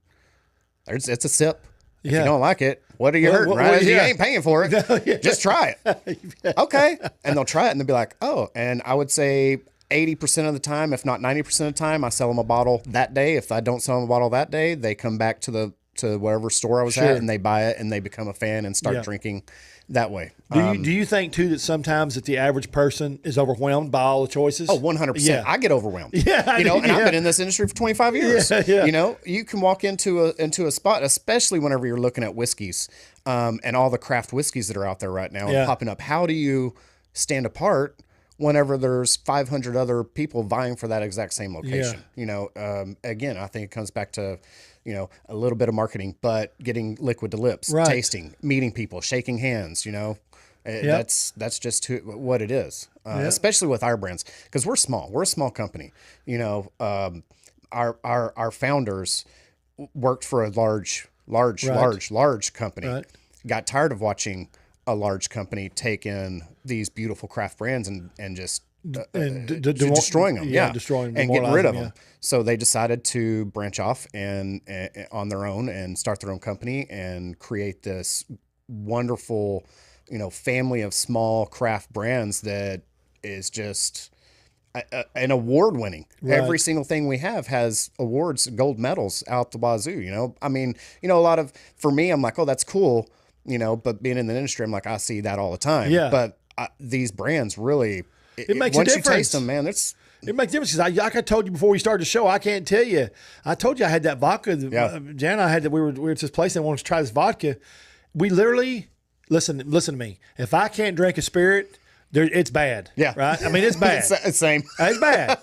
It's a sip. If you don't like it, what are you hurting, right? You ain't paying for it. Just try it. Okay. And they'll try it and they'll be like, oh, and I would say 80% of the time, if not 90% of the time, I sell them a bottle that day. If I don't sell them a bottle that day, they come back to whatever store I was at and they buy it and they become a fan and start drinking that way. Do you think too that sometimes that the average person is overwhelmed by all the choices? Oh, 100%. Yeah. I get overwhelmed. Yeah. And I've been in this industry for 25 years. Yeah. You can walk into a spot, especially whenever you're looking at whiskeys, and all the craft whiskeys that are out there right now and popping up. How do you stand apart whenever there's 500 other people vying for that exact same location? Again, I think it comes back to, a little bit of marketing, but getting liquid to lips, tasting, meeting people, shaking hands, that's just what it is. Especially with our brands, because we're small. We're a small company. Our founders worked for a large company, got tired of watching a large company take in these beautiful craft brands and just destroying them, destroying them, and getting rid of them. So they decided to branch off and on their own and start their own company and create this wonderful, family of small craft brands that is just an award winning. Every single thing we have has awards, gold medals out the wazoo. I mean, for me, I'm like, oh, that's cool. But being in the industry, I'm like, I see that all the time. Yeah. But these brands really, it makes once a difference. you taste them, man, It makes a difference because like I told you before we started the show, I can't tell you. I told you I had that vodka. Jan and I had that. We were at this place and wanted to try this vodka. We literally listen to me. If I can't drink a spirit, it's bad. Yeah. Right. I mean, it's bad. Same. It's bad.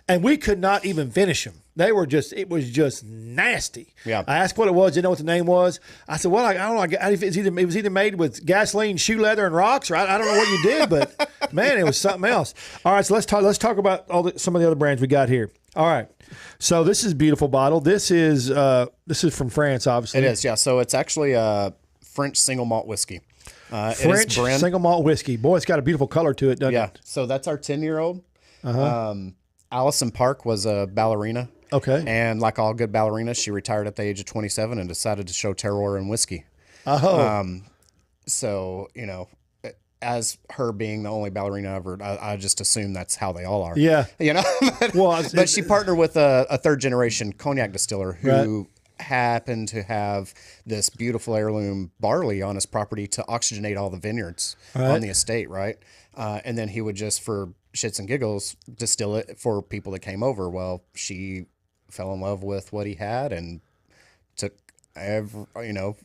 And we could not even finish them. It was just nasty. Yeah. I asked what it was. Didn't know what the name was. I said, well, I don't know. It was either made with gasoline, shoe leather, and rocks, or I don't know what you did, but man, it was something else. All right, so let's talk about some of the other brands we got here. All right. So this is a beautiful bottle. This is from France, obviously. It is, yeah. So it's actually a French single malt whiskey. French single malt whiskey. Boy, it's got a beautiful color to it, doesn't it? So that's our 10-year-old. Allison Park was a ballerina. Okay. And like all good ballerinas, she retired at the age of 27 and decided to show terroir in whiskey. Oh. So, as her being the only ballerina ever, I just assume that's how they all are. Yeah. But she partnered with a third generation cognac distiller who happened to have this beautiful heirloom barley on his property to oxygenate all the vineyards on the estate, right? And then he would just, for shits and giggles, distill it for people that came over. Well, she fell in love with what he had and took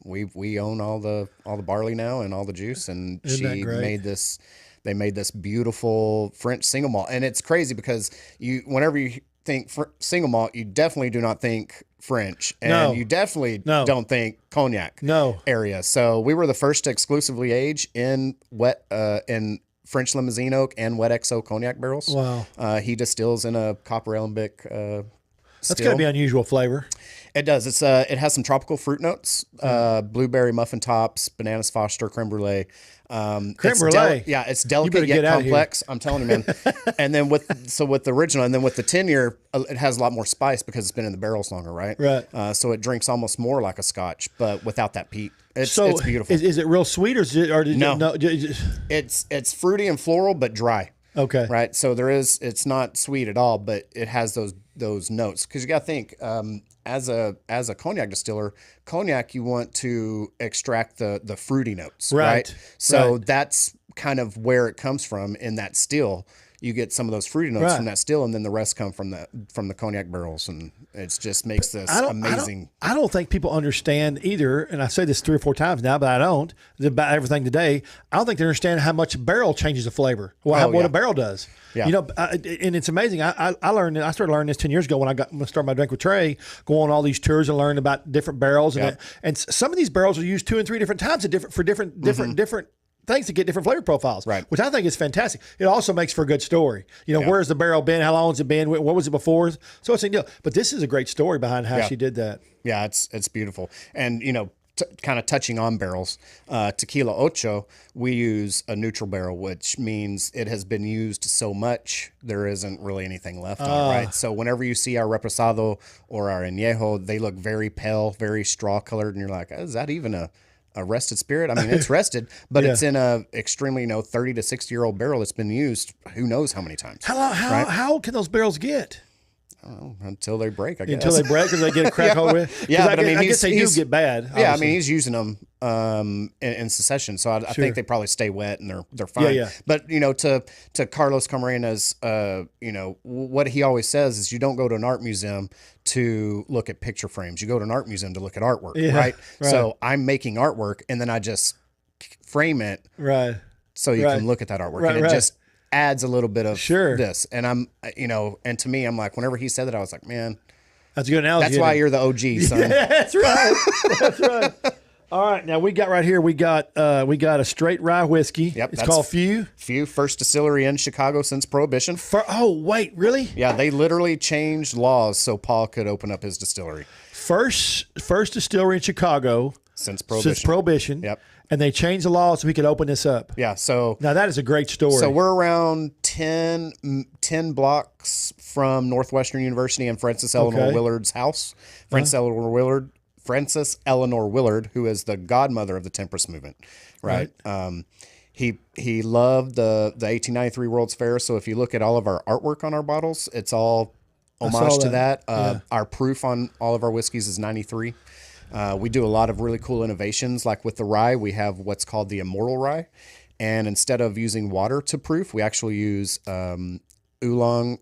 we own all the barley now and all the juice, and they made this beautiful French single malt. And it's crazy because whenever you think single malt, you definitely do not think French, and you definitely don't think cognac area. So we were the first to exclusively age in in French Limousine oak and wet XO cognac barrels. Wow. He distills in a copper alembic That's got to be unusual flavor. It does. It has some tropical fruit notes, blueberry muffin tops, banana Foster, creme brulee. Creme brulee. It's delicate yet complex. I'm telling you, man. And then with the original, and then with the 10-year, it has a lot more spice because it's been in the barrels longer, right? Right. So it drinks almost more like a Scotch, but without that peat. It's beautiful. Is it real sweet or no? It's fruity and floral, but dry. Okay. Right. So it's not sweet at all, but it has those notes. Because you got to think, as a cognac distiller, cognac, you want to extract the fruity notes, right? So that's kind of where it comes from in that still. You get some of those fruity notes from that still, and then the rest come from the cognac barrels, and it just makes this amazing. I don't think people understand either, and I say this 3 or 4 times now, but I don't, about everything today. I don't think they understand how much a barrel changes the flavor. What a barrel does. Yeah. And it's amazing. I started learning this 10 years ago when I started my drink with Trey, go on all these tours and learn about different barrels, and some of these barrels are used 2 and 3 different times for different things to get different flavor profiles, which I think is fantastic. It also makes for a good story. Where's the barrel been? How long has it been? What was it before? So it's a deal. But this is a great story behind how she did that. Yeah, it's beautiful. And, kind of touching on barrels, Tequila Ocho, we use a neutral barrel, which means it has been used so much, there isn't really anything left on it, right? So whenever you see our Reposado or our Añejo, they look very pale, very straw colored, and you're like, is that even a rested spirit? I mean, it's rested, but it's in a extremely 30 to 60-year-old barrel that's been used who knows how many times. How can those barrels get? I don't know, until they break, I guess. Until they break, or they get a crack hole with? Yeah, but I guess they do get bad. Obviously. Yeah, I mean, he's using them in succession, so I think they probably stay wet and they're fine. Yeah. But to Carlos Camarena's, what he always says is you don't go to an art museum to look at picture frames. You go to an art museum to look at artwork, right? So I'm making artwork, and then I just frame it, so you can look at that artwork, and it just adds a little bit of this. And I'm, and to me, I'm like, whenever he said that, I was like, man, that's a good analogy. That's why you're the OG, son. Yeah, that's right. That's right. All right, now we got a straight rye whiskey. Yep, it's called Few. Few, first distillery in Chicago since Prohibition. Wait, really? Yeah, they literally changed laws so Paul could open up his distillery. First distillery in Chicago since Prohibition. Yep. And they changed the law so we could open this up. Yeah, so now that is a great story. So we're around 10 blocks from Northwestern University and Frances Eleanor Willard's house. Frances Eleanor Willard, who is the godmother of the Temperance movement, right? He loved the 1893 World's Fair. So if you look at all of our artwork on our bottles, it's all homage to that. Our proof on all of our whiskeys is 93. We do a lot of really cool innovations. Like with the rye, we have what's called the immortal rye. And instead of using water to proof, we actually use oolong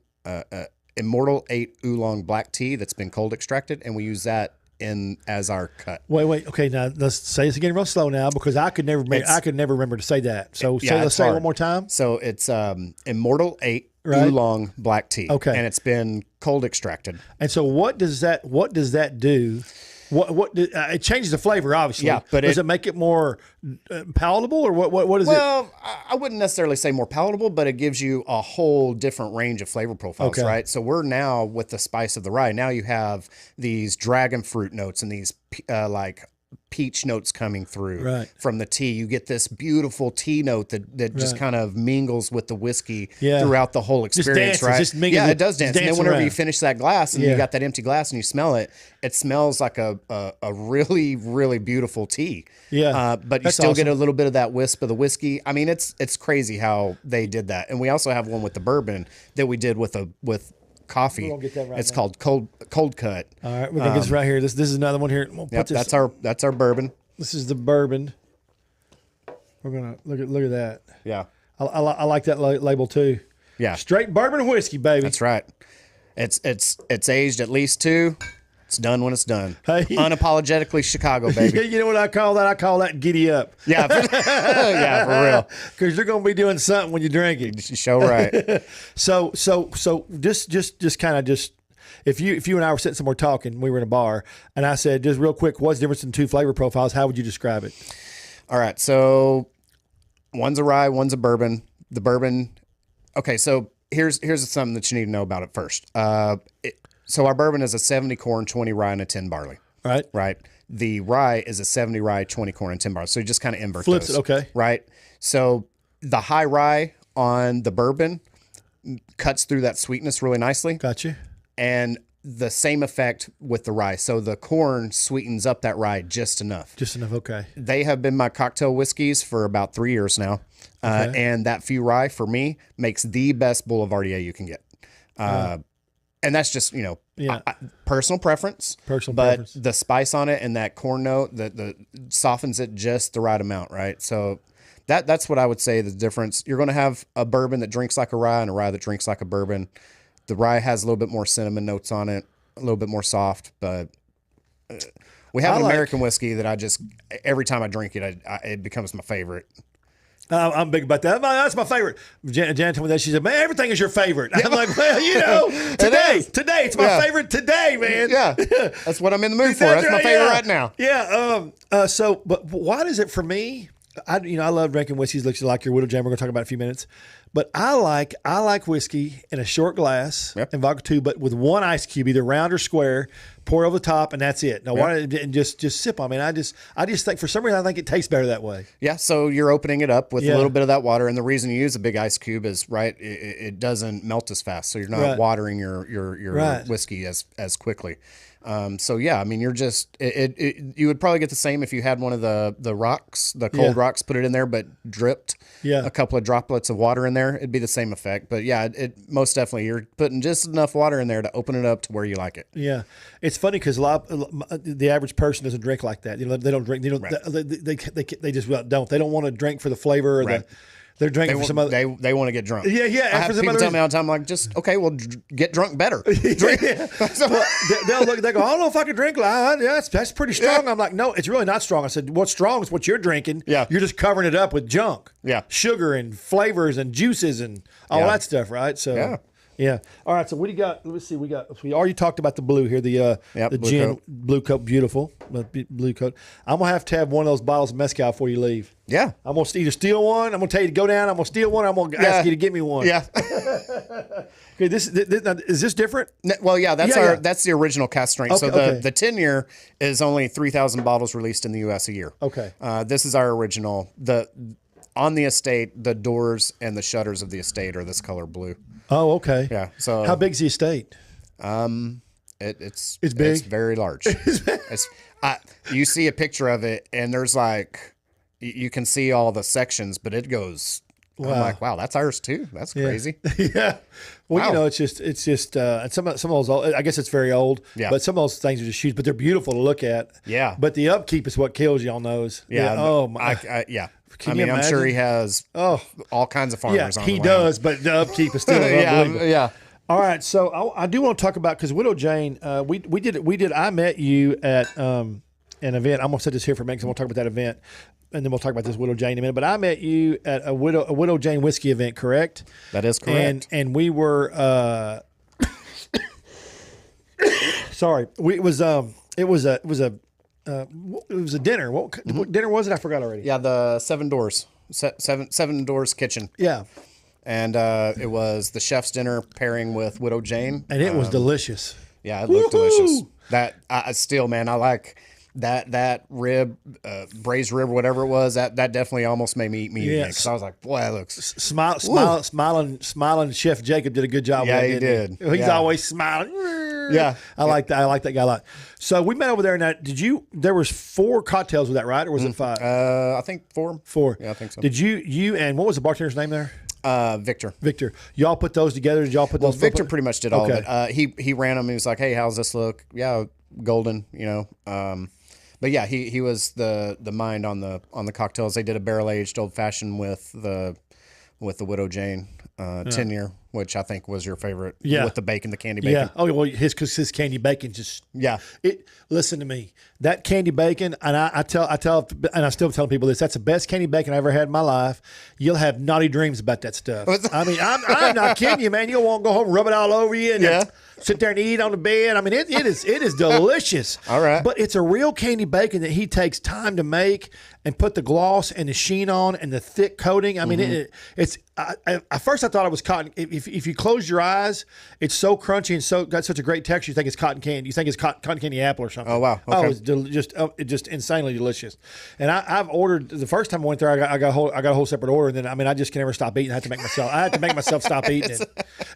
Immortal 8 oolong black tea that's been cold extracted, and we use that as our cut. Wait. Okay, now let's say this again real slow now because I could never remember to say that. So let's say it one more time. So it's Immortal 8 Right. oolong black tea. Okay. And it's been cold extracted. And so what does that do? It changes the flavor, obviously. Yeah, but does it make it more palatable, or what is it? Well, I wouldn't necessarily say more palatable, but it gives you a whole different range of flavor profiles, Okay. right? So we're now with the spice of the rye. Now you have these dragon fruit notes and these like peach notes coming through Right. from the tea. You get this beautiful tea note that just Right. kind of mingles with the whiskey Yeah. throughout the whole experience, dances, right? just mingles Yeah, with- it does just dance. And then dancing whenever you around. finish that glass and Yeah. you got that empty glass and you smell it, it smells like a really, really beautiful tea. Yeah. But you That's still get awesome. a little bit of that wisp of the whiskey. I mean, it's crazy how they did that. And we also have one with the bourbon that we did with coffee. We're gonna get that right It's now. called cold cut. All right, we're gonna get this right here. This is another one here. We'll Yep, put this. that's our bourbon. This is the bourbon. We're gonna look at that. Yeah. I like that label too. Yeah. Straight bourbon and whiskey, baby. That's right. It's aged at least 2. It's done when it's done. Hey. Unapologetically Chicago, baby. You know what I call that? I call that giddy up. Yeah. Yeah, for real. Because you're gonna be doing something when you're drinking. Show right. So just kind of if you and I were sitting somewhere talking, we were in a bar, and I said, just real quick, what's the difference in 2 flavor profiles? How would you describe it? All right. So one's a rye, one's a bourbon. The bourbon. Okay. So here's something that you need to know about it first. So our bourbon is a 70 corn, 20 rye, and a 10 barley. All right. Right. The rye is a 70 rye, 20 corn, and 10 barley. So you just kind of invert Flips those. it, okay. Right. So the high rye on the bourbon cuts through that sweetness really nicely. Got you. And the same effect with the rye. So the corn sweetens up that rye just enough. Just enough. Okay. They have been my cocktail whiskeys for about 3 years now. And that few rye for me makes the best Boulevardier you can get. And that's just, Yeah. personal preference. Personal but preference. the spice on it and that corn note that softens it just the right amount, right? So that's what I would say the difference. You're going to have a bourbon that drinks like a rye and a rye that drinks like a bourbon. The rye has a little bit more cinnamon notes on it, a little bit more soft, but we have an American whiskey that I just, every time I drink it, it becomes my favorite. I'm big about that. That's my favorite. Jan told me that. She said, "Man, everything is your favorite." I'm like, "Well, today it's my favorite today, man." Yeah, that's what I'm in the mood for. That's my favorite right now. Yeah. But why does it for me? I love drinking whiskeys. Looks like your Widow Jam. We're gonna talk about it in a few minutes. But I like whiskey in a short glass and vodka too, but with one ice cube, either round or square, pour over the top, and that's it. Now, and just sip. I mean, I just think for some reason I think it tastes better that way. Yeah, so you're opening it up with a little bit of that water, and the reason you use a big ice cube is it doesn't melt as fast, so you're not watering your whiskey as quickly. So yeah, I mean, you're just you would probably get the same if you had one of the rocks, the cold rocks, put it in there, but dripped a couple of droplets of water in there. It'd be the same effect. But yeah, it most definitely you're putting just enough water in there to open it up to where you like it. Yeah, it's funny because the average person doesn't drink like that. They don't drink. They just don't. They don't want to drink for the flavor or they're drinking for some other. They want to get drunk. Yeah. I have people tell me all the time, like, just okay, well, get drunk better. Drink. They'll look. They go, I don't know if I can drink. That's pretty strong. I'm like, no, it's really not strong. I said, what's strong is what you're drinking. Yeah. You're just covering it up with junk. Yeah. Sugar and flavors and juices and all that stuff, right? So yeah. All right. So what do you got? Let's see. We already talked about the blue here. The blue gin coat. blue coat, beautiful blue coat. I'm gonna have to have one of those bottles of mezcal before you leave. Yeah. I'm gonna either steal one. I'm gonna tell you to go down. I'm gonna steal one. I'm gonna ask you to get me one. Yeah. Okay. This is this different? Well, yeah, that's Yeah, that's the original cast strength. Okay, So the 10-year is only 3,000 bottles released in the U.S. a year. Okay. This is our original. On the estate, the doors and the shutters of the estate are this color blue. Oh, okay. Yeah. So how big's the estate? It's big? It's very large. You see a picture of it, and there's like you can see all the sections, but it goes. Wow. I'm like, wow, that's ours too. That's crazy. Yeah. Well, Wow. it's just, and some of those, I guess it's very old. Yeah. But some of those things are just huge, but they're beautiful to look at. Yeah. But the upkeep is what kills you on those. Yeah. Oh my. Yeah. Can I you mean, I'm sure imagine? he has all kinds of Yeah, farmers on he the land. does, but the upkeep is still unbelievable. Yeah. All right, so I do want to talk about because Widow Jane, we did. I met you at an event. I'm gonna set this here for a minute because I want to talk about that event, and then we'll talk about this Widow Jane in a minute. But I met you at a Widow Jane whiskey event, correct? That is correct. And we were. Sorry, it was a dinner. What dinner was it? I forgot already. Yeah, the Seven Doors, Seven Doors Kitchen. Yeah. And it was the chef's dinner pairing with Widow Jane. And it was delicious. Yeah, it looked delicious. That I still, man, I like that rib, braised rib, whatever it was. That definitely almost made me eat meat again. Because I was like, boy, that looks smiling. Chef Jacob did a good job. Yeah, with he did. He's always smiling. Yeah, I like that. I like that guy a lot. So we met over there. Now, there was 4 cocktails with that, right, or was it 5? I think 4. 4. Yeah, I think so. Did you and what was the bartender's name there? Victor. Victor. Y'all put those together? Did y'all put those? Victor pretty much did all of it. He ran them. He was like, "Hey, how's this look?" Yeah, golden. But yeah, he was the mind on the cocktails. They did a barrel aged old fashioned with the Widow Jane 10-year, which I think was your favorite. Yeah, with the bacon, the candy bacon. Yeah. Oh well, his candy bacon just Listen to me, that candy bacon, and I tell, and I still tell people this. That's the best candy bacon I ever had in my life. You'll have naughty dreams about that stuff. I mean, I'm not kidding you, man. You'll want to go home and rub it all over you and sit there and eat on the bed. I mean, it is delicious. All right, but it's a real candy bacon that he takes time to make and put the gloss and the sheen on and the thick coating. I mean, it's. At first, I thought it was cotton. If you close your eyes, it's so crunchy and got such a great texture. You think it's cotton candy. You think it's cotton candy apple or something. Oh wow! Okay. Oh, it's just insanely delicious. And I've ordered the first time I went there. I got a whole separate order. And then I just can never stop eating. I have to make myself stop eating it.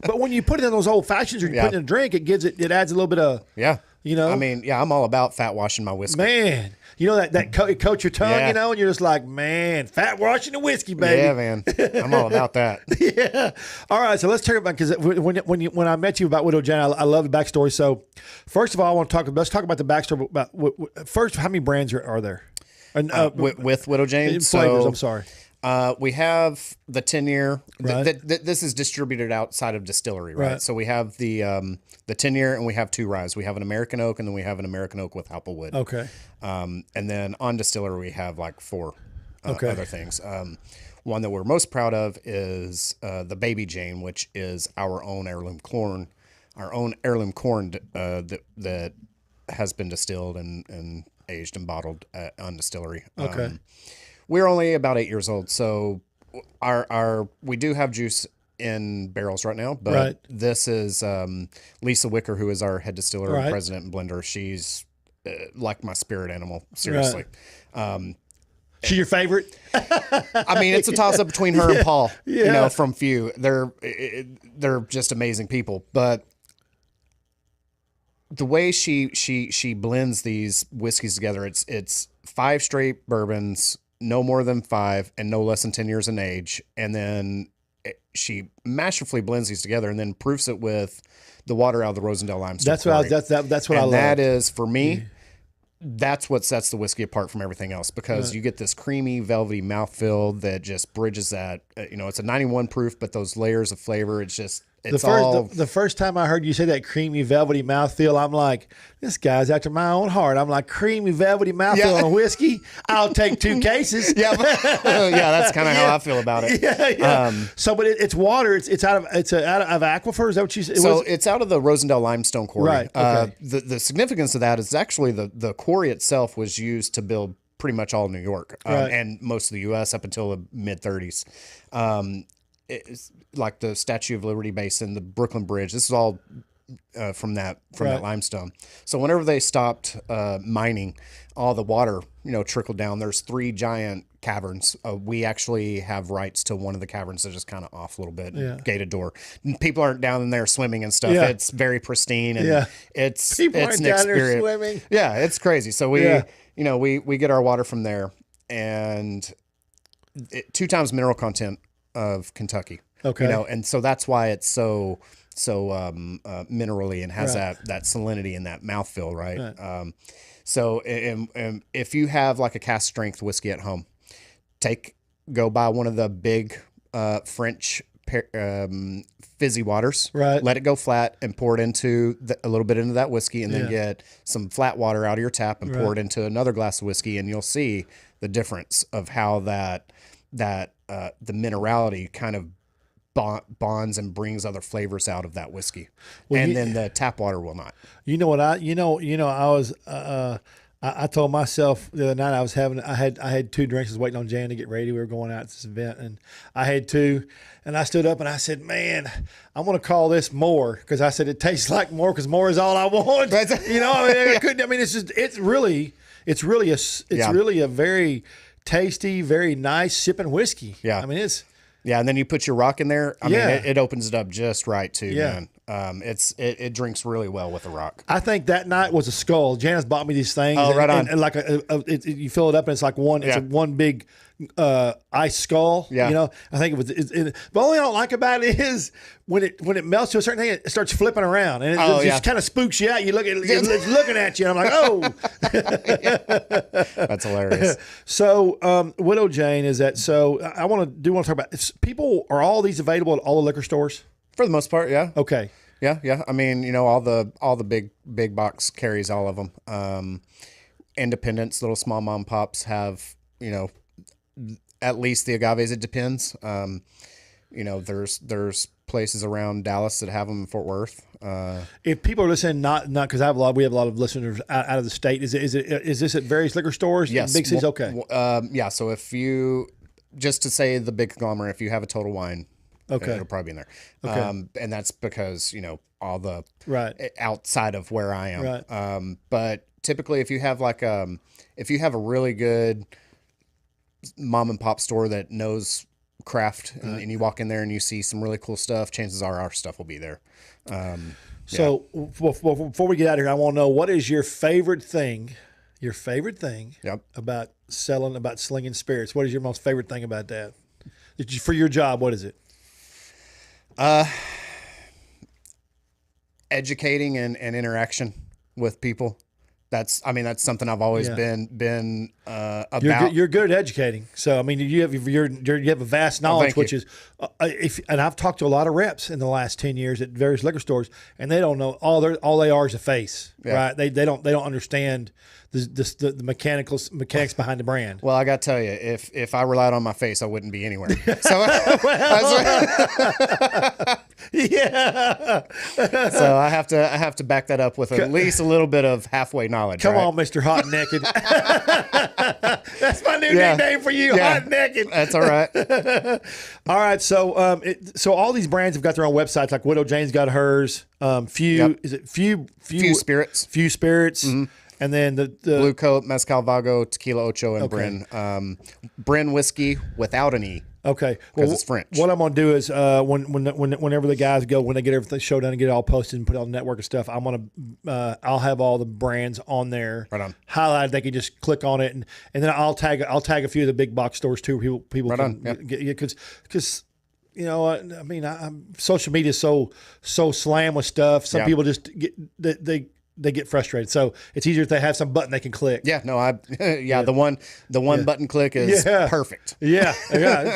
But when you put it in those old fashions or you put it in a drink, it adds a little bit of I mean, I'm all about fat washing my whiskey. Man, it coats your tongue, and you're just like, man, fat washing the whiskey, baby. Yeah, man, I'm all about that. Yeah. All right, so let's talk about because when I met you about Widow Jane, I love the backstory. So first of all, let's talk about the backstory. First, how many brands are there? And, with Widow Jane flavors. I'm sorry. We have the 10-year. Right. This is distributed outside of distillery, right? So we have the 10-year and we have 2 ryes. We have an American oak and then we have an American oak with applewood. Okay. And then on distillery we have like 4 other things. One that we're most proud of is the Baby Jane, which is our own heirloom corn. That has been distilled and aged and bottled on distillery. Okay. We're only about 8 years old, so we do have juice in barrels right now. But this is Lisa Wicker, who is our head distiller and president and blender. She's like my spirit animal, seriously. She's your favorite? I mean, it's a toss up between her and Paul. From Few, they're just amazing people. But the way she blends these whiskeys together, it's 5 straight bourbons. No more than 5 and no less than 10 years in age. And then she masterfully blends these together and then proofs it with the water out of the Rosendale limestone. That's what I love. That is, for me, that's what sets the whiskey apart from everything else, because you get this creamy, velvety mouthfeel that just bridges that. It's a 91 proof, but those layers of flavor, the first time I heard you say that creamy, velvety mouthfeel, I'm like, this guy's after my own heart. I'm like, creamy, velvety mouthfeel on a whiskey? I'll take 2 cases. That's kind of how I feel about it. But it's water. It's out of aquifer. Is that what you said? It's out of the Rosendale limestone quarry. Right. Okay. The significance of that is actually the quarry itself was used to build pretty much all New York and most of the U.S. up until the mid-30s. It's like the Statue of Liberty Basin, the Brooklyn Bridge. This is all from that limestone. So whenever they stopped mining, all the water trickled down. There's 3 giant caverns. We actually have rights to one of the caverns that's just kind of off a little bit, gated door. People aren't down in there swimming and stuff. It's very pristine and it's people it's aren't an down experience. there swimming. Yeah, it's crazy. So we get our water from there, and 2 times mineral content of Kentucky. Okay. And so that's why it's so minerally and has that salinity and that mouthfeel, right? So if you have like a cask strength whiskey at home, go buy one of the big French fizzy waters. Right. Let it go flat and pour it into a little bit into that whiskey, and then get some flat water out of your tap and pour it into another glass of whiskey, and you'll see the difference of how the minerality kind of bonds and brings other flavors out of that whiskey. Well, then the tap water will not. You know what I was I told myself the other night I had 2 drinks. I was waiting on Jan to get ready. We were going out to this event, and I had 2, and I stood up and I said, "Man, I'm going to call this more," because I said it tastes like more because more is all I want. You know, I mean, I couldn't. I mean, it's really a very tasty, very nice sipping whiskey. Yeah, I mean it's. Yeah, and then you put your rock in there. I mean, it opens it up just right too, man. It drinks really well with the rock. I think that night was a skull. Janice bought me these things. Oh, right on. And like you fill it up and it's like one. It's one big ice skull. Yeah. You know, I think it was. The only thing I don't like about it is when it melts to a certain thing, it starts flipping around and it just kind of spooks you out. You look at it's looking at you, and I'm like, oh. That's hilarious. So, Widow Jane is that. So, I want to talk about people. Are all these available at all the liquor stores? For the most part, yeah. Okay. Yeah. I mean, you know, all the big box carries all of them. Independents, little small mom pops have, you know, at least the agaves. It depends. You know, there's places around Dallas that have them in Fort Worth. If people are listening, not because we have a lot of listeners out of the state. Is this at various liquor stores? Yes. Big cities. Okay. Yeah. So if you, just to say the big conglomerate, if you have a Total Wine, okay, it'll probably be in there. Okay. And that's because, you know, all the right outside of where I am. Right. But typically, if you have if you have a really good mom and pop store that knows craft, and you walk in there and you see some really cool stuff, chances are our stuff will be there. So before we get out of here, I want to know, what is your favorite thing? About slinging spirits. What is your most favorite thing about that? For your job, what is it? Educating and interaction with people. That's something I've always been about. You're good at educating. So I mean, you have a vast knowledge, which is and I've talked to a lot of reps in the last 10 years at various liquor stores, and they don't know all they are is a face, right? They don't understand the mechanics behind the brand. Well, I got to tell you, if I relied on my face, I wouldn't be anywhere. So yeah. So I have to back that up with at least a little bit of halfway knowledge. Come on, Mr. Hot and Naked. That's my new nickname for you, Hot and Naked. That's all right. All right. So so all these brands have got their own websites. Like Widow Jane's got hers. Is it Few Spirits? Few Spirits. Mm-hmm. And then the Blue Coat, Mezcal Vago, Tequila Ocho, and Bryn. Bryn whiskey without an E. Okay, because it's French. What I'm gonna do is whenever the guys go, when they get everything show done and get it all posted and put it on the network and stuff, I'll have all the brands on there, right on, highlighted. They can just click on it, and then I'll tag a few of the big box stores too. People right can on, get because. You know, I mean, social media is so slammed with stuff. Some people just they get frustrated. So it's easier if they have some button they can click. Yeah, no, the one button click is perfect. Yeah.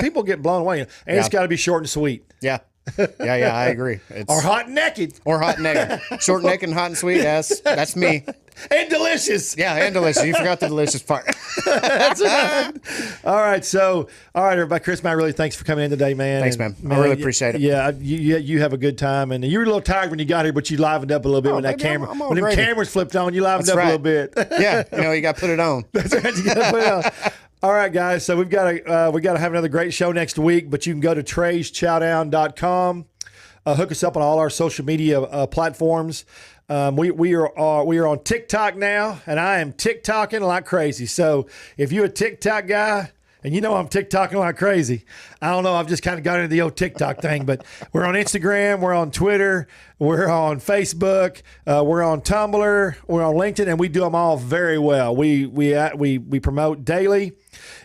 People get blown away, and it's got to be short and sweet. Yeah, I agree. Or hot and naked. Short, naked, and hot and sweet. Yes, that's me. And delicious. Yeah, and delicious. You forgot the delicious part. That's right. All right, everybody. Chris, man, really thanks for coming in today, man. Thanks, man. I really appreciate it. Yeah, you have a good time, and you were a little tired when you got here, but you livened up a little bit when that camera, when them cameras flipped on, you livened up a little bit. Yeah, you got to put it on. That's right. You got to put it on. All right, guys. So we got to have another great show next week, but you can go to treyschowdown.com. Hook us up on all our social media platforms. We are on TikTok now, and I am TikToking like crazy. So if you're a TikTok guy, and you know I'm TikToking like crazy, I don't know, I've just kind of got into the old TikTok thing, but we're on Instagram, we're on Twitter, we're on Facebook, we're on Tumblr, we're on LinkedIn, and we do them all very well. We promote daily.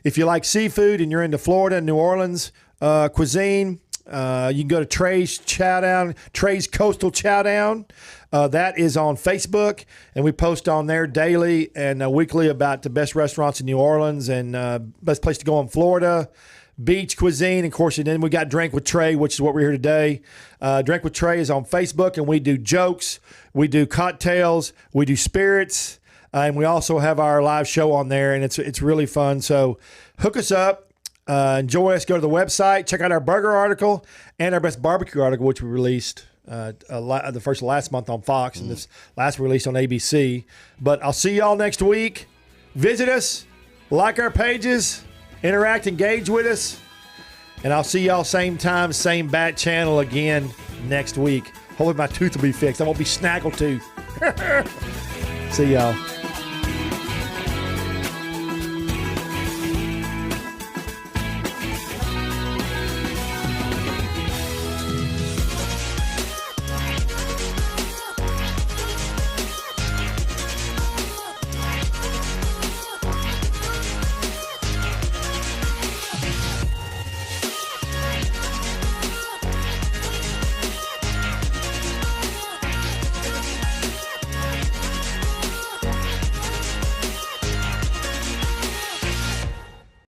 If you like seafood and you're into Florida and New Orleans cuisine, you can go to Trey's Chowdown, Trey's Coastal Chowdown. That is on Facebook, and we post on there daily and weekly about the best restaurants in New Orleans and best place to go in Florida, beach cuisine. Of course, and then we got Drink with Trey, which is what we're here today. Drink with Trey is on Facebook, and we do jokes, we do cocktails, we do spirits, and we also have our live show on there, and it's really fun. So hook us up. Enjoy us. Go to the website, check out our burger article and our best barbecue article, which we released the first of last month on Fox, and this last release on ABC. But I'll see y'all next week. Visit us, like our pages, interact, engage with us, and I'll see y'all same time, same bat channel again next week. Hopefully my tooth will be fixed. I won't be snaggle tooth. See y'all.